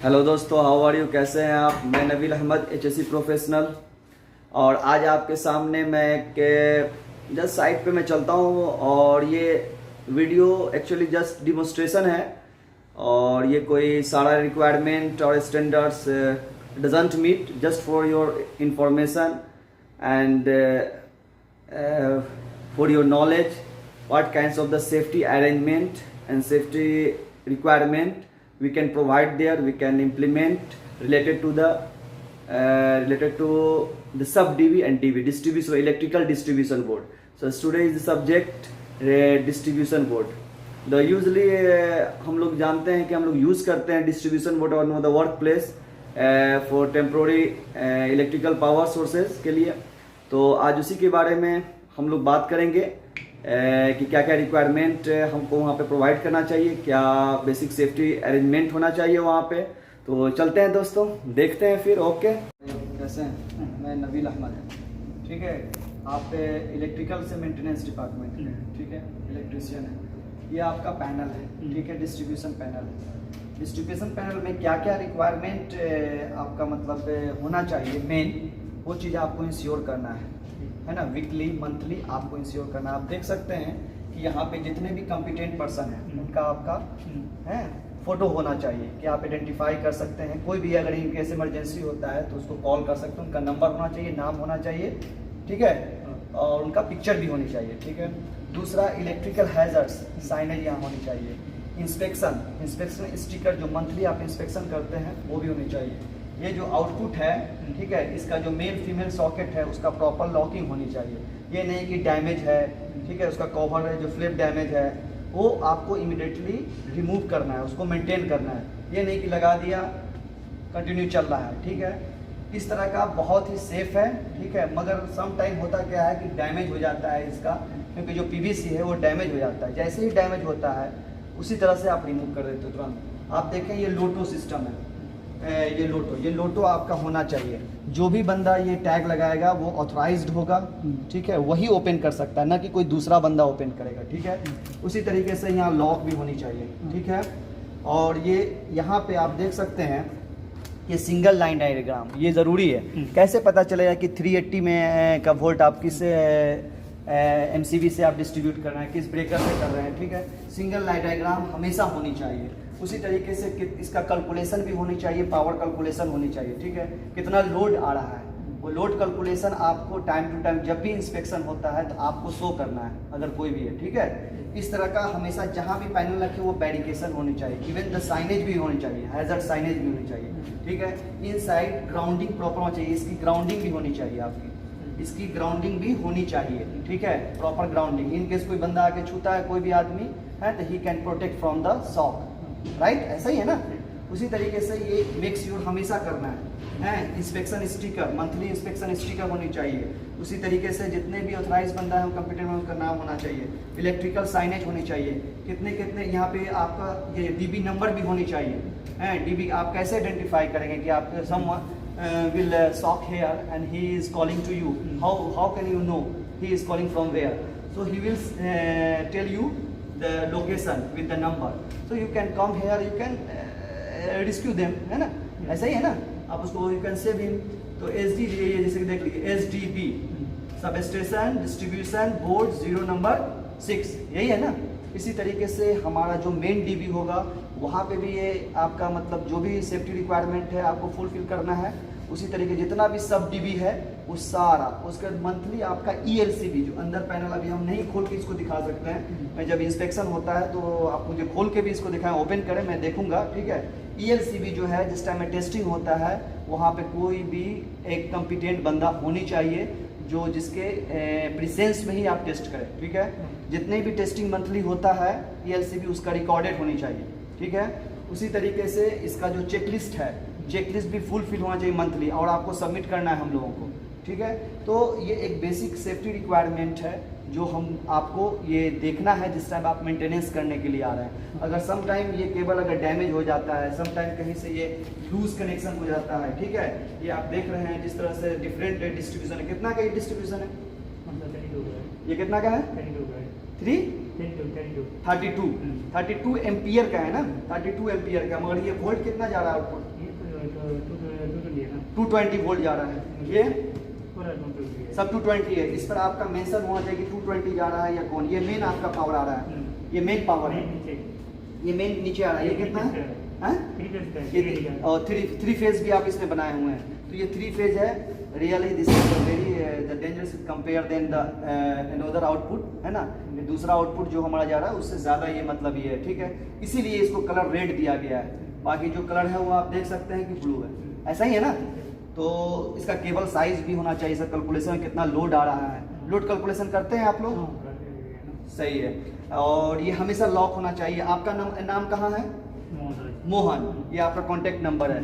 Hello दोस्तों, how are you? कैसे हैं आप? मैं नवील अहमद, एचएससी प्रोफेशनल। और आज आपके सामने मैं एक जस्ट साइट पे मैं चलता हूँ और ये वीडियो एक्चुअली जस्ट डिमोस्ट्रेशन है। और ये कोई सारा रिक्वायरमेंट और standards doesn't meet, just for your information and for your knowledge what kinds of the safety arrangement and safety requirement we can provide there, we can implement related to the sub DB and DB distribution, electrical distribution board. So today is the subject distribution board. The usually हम लोग जानते हैं कि हम लोग use करते हैं distribution board on the work place for temporary electrical power sources के लिए। तो आज उसी के बारे में हम लोग बात करेंगे कि क्या क्या रिक्वायरमेंट हमको वहाँ पे प्रोवाइड करना चाहिए, क्या बेसिक सेफ्टी अरेंजमेंट होना चाहिए वहाँ पे। तो चलते हैं दोस्तों, देखते हैं फिर। ओके, कैसे हैं? मैं नवील अहमद है, ठीक है। आप इलेक्ट्रिकल से मेंटेनेंस डिपार्टमेंट में, ठीक है, इलेक्ट्रिशियन है। ये आपका पैनल है, ठीक है, डिस्ट्रीब्यूशन पैनल है। डिस्ट्रीब्यूशन पैनल में क्या क्या रिक्वायरमेंट आपका मतलब होना चाहिए, मेन वो चीज़ आपको इंश्योर करना है ना। वीकली मंथली आपको इंश्योर करना। आप देख सकते हैं कि यहाँ पे जितने भी कॉम्पिटेंट पर्सन हैं उनका आपका है फोटो होना चाहिए कि आप आइडेंटिफाई कर सकते हैं। कोई भी अगर इन केस इमरजेंसी होता है तो उसको कॉल कर सकते हैं। उनका नंबर होना चाहिए, नाम होना चाहिए, ठीक है, और उनका पिक्चर भी होनी चाहिए, ठीक है। दूसरा, इलेक्ट्रिकल हैजर्ड्स साइनेज यहाँ होनी चाहिए। इंस्पेक्शन स्टिकर जो मंथली आप इंस्पेक्शन करते हैं वो भी होनी चाहिए। ये जो आउटपुट है, ठीक है, इसका जो मेल फीमेल सॉकेट है उसका प्रॉपर लॉकिंग होनी चाहिए। ये नहीं कि डैमेज है, ठीक है, उसका कवर है जो फ्लिप डैमेज है वो आपको इमिडिएटली रिमूव करना है, उसको मेंटेन करना है। ये नहीं कि लगा दिया कंटिन्यू चल रहा है, ठीक है। इस तरह का बहुत ही सेफ है, ठीक है। मगर सम टाइम होता क्या है कि डैमेज हो जाता है इसका, क्योंकि जो पीवीसी है वो डैमेज हो जाता है। जैसे ही डैमेज होता है उसी तरह से आप रिमूव कर देते हो तुरंत। आप देखें ये लोटो सिस्टम है, ये लोटो आपका होना चाहिए। जो भी बंदा ये टैग लगाएगा वो ऑथराइज्ड होगा, ठीक है, वही ओपन कर सकता है, ना कि कोई दूसरा बंदा ओपन करेगा, ठीक है। उसी तरीके से यहाँ लॉक भी होनी चाहिए, ठीक है। और ये यहाँ पे आप देख सकते हैं ये सिंगल लाइन डायग्राम, ये ज़रूरी है। कैसे पता चलेगा कि 380 में का वोल्ट आप किस MCB से आप डिस्ट्रीब्यूट कर रहे हैं, किस ब्रेकर से कर रहे हैं, ठीक है। सिंगल लाइन डायग्राम हमेशा होनी चाहिए। उसी तरीके से इसका कैलकुलेशन भी होनी चाहिए, पावर कैलकुलेशन होनी चाहिए, ठीक है। कितना लोड आ रहा है वो लोड कैलकुलेशन आपको टाइम टू टाइम जब भी इंस्पेक्शन होता है तो आपको शो करना है, अगर कोई भी है, ठीक है। इस तरह का हमेशा जहाँ भी पैनल रखे वो बैरिकेशन होनी चाहिए। इवन द साइनेज भी होनी चाहिए, हैजर्ड साइनेज भी होनी चाहिए, ठीक है। इनसाइड ग्राउंडिंग प्रॉपर होना चाहिए, इसकी ग्राउंडिंग भी होनी चाहिए आपकी, इसकी ग्राउंडिंग भी होनी चाहिए, ठीक है, प्रॉपर ग्राउंडिंग। इन केस कोई बंदा आके छूता है, कोई भी आदमी है, तो he can protect from the shock, right, ऐसा ही है ना। उसी तरीके से ये मेक श्योर हमेशा करना है। Inspection sticker, monthly inspection sticker होनी चाहिए। उसी तरीके से जितने भी ऑथराइज बंदा है कंप्यूटर में उनका नाम होना चाहिए। इलेक्ट्रिकल साइनेज होनी चाहिए, कितने कितने यहाँ पे आपका ये DB नंबर भी होनी चाहिए। DB आप कैसे आइडेंटिफाई करेंगे कि आप सम will shock here and he is calling to you, how can you know he is calling from where? So he will tell you the location with the number, so you can come here, you can rescue them, है ना, ऐसा ही है ना। आप उसको you can save him। तो SD ये जैसे कि देख लीजिए SDB, sub station distribution board 0 number 6, यही है ना। इसी तरीके से हमारा जो मेन DB होगा वहाँ पे भी ये आपका मतलब जो भी सेफ्टी रिक्वायरमेंट है आपको फुलफिल करना है। उसी तरीके जितना भी सब DB है वो सारा, उसके बाद मंथली आपका ELCB जो अंदर पैनल, अभी हम नहीं खोल के इसको दिखा सकते हैं। मैं जब इंस्पेक्शन होता है तो आप मुझे खोल के भी इसको दिखाएं, ओपन करें, मैं देखूंगा, ठीक है। ELCB जो है जिस टाइम में टेस्टिंग होता है वहाँ पे कोई भी एक कॉम्पिटेंट बंदा होनी चाहिए जो जिसके प्रेजेंस में ही आप टेस्ट करें, ठीक है। जितने भी टेस्टिंग मंथली होता है ELCB उसका रिकॉर्डेड होनी चाहिए, ठीक है। उसी तरीके से इसका जो चेकलिस्ट है, चेकलिस्ट भी फुलफिल होना चाहिए मंथली, और आपको सबमिट करना है हम लोगों को, ठीक है। तो ये एक बेसिक सेफ्टी रिक्वायरमेंट है जो हम आपको ये देखना है जिस टाइम आप मेंटेनेंस करने के लिए आ रहे हैं। अगर सम टाइम ये केबल अगर डैमेज हो जाता है, सम टाइम कहीं से ये लूज कनेक्शन हो जाता है, ठीक है। ये आप देख रहे हैं जिस तरह से डिफरेंट डिस्ट्रीब्यूशन है। कितना का ये डिस्ट्रीब्यूशन है? ये कितना का है? 3 32 एम्पियर का है ना, 32 एम्पियर का, मगर ये वोल्ट कितना जा रहा है आउटपुट? 220 वोल्ट जा रहा है। ये सब 220 है। इस पर आपका मेंशन होना चाहिए कि 220 जा रहा है या कौन। ये मेन आपका पावर आ रहा है, ये मेन पावर है, ये मेन नीचे आ रहा है। ये कितना है? और थ्री फेज भी आप इसमें बनाए हुए हैं, तो ये 3 फेज है। Really this is very dangerous compare then the another output, है ना। ये दूसरा आउटपुट जो हमारा जा रहा है उससे ज़्यादा ये मतलब ये है, ठीक है। इसीलिए इसको कलर रेड दिया गया है। बाकी जो कलर है वो आप देख सकते हैं कि ब्लू है, ऐसा ही है ना। तो इसका केबल साइज भी होना चाहिए सर, कैलकुलेशन में कितना लोड आ रहा है। लोड कैलकुलेशन करते हैं आप लोग? सही है। और ये हमेशा लॉक होना चाहिए। आपका नाम कहाँ है? मोहन। ये आपका कॉन्टेक्ट नंबर है।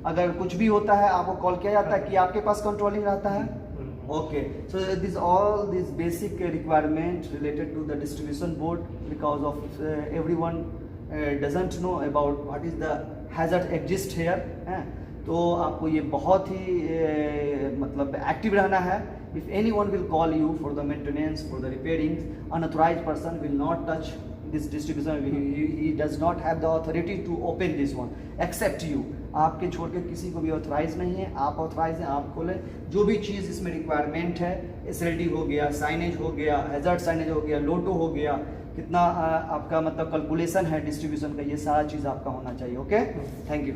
अगर कुछ भी होता है आपको कॉल किया जाता है कि आपके पास कंट्रोलिंग रहता है? Okay, so this all this basic requirement related to the distribution board, because of everyone doesn't know about what is the hazard exist here, हैं। तो आपको ये बहुत ही मतलब एक्टिव रहना है। If anyone will call you for the maintenance, for the repairing, unauthorised person will not touch this distribution. He does not have the authority to open this one except you. आपके छोड़ के किसी को भी authorise नहीं है। आप authorise हैं, आप खोलें। जो भी चीज़ इसमें रिक्वायरमेंट है, SLD हो गया, साइनेज हो गया, हैजर्ड साइनेज हो गया, लोटो हो गया, कितना आपका मतलब कैलकुलेशन है डिस्ट्रीब्यूशन का, ये सारा चीज़ आपका होना चाहिए। Okay, thank you.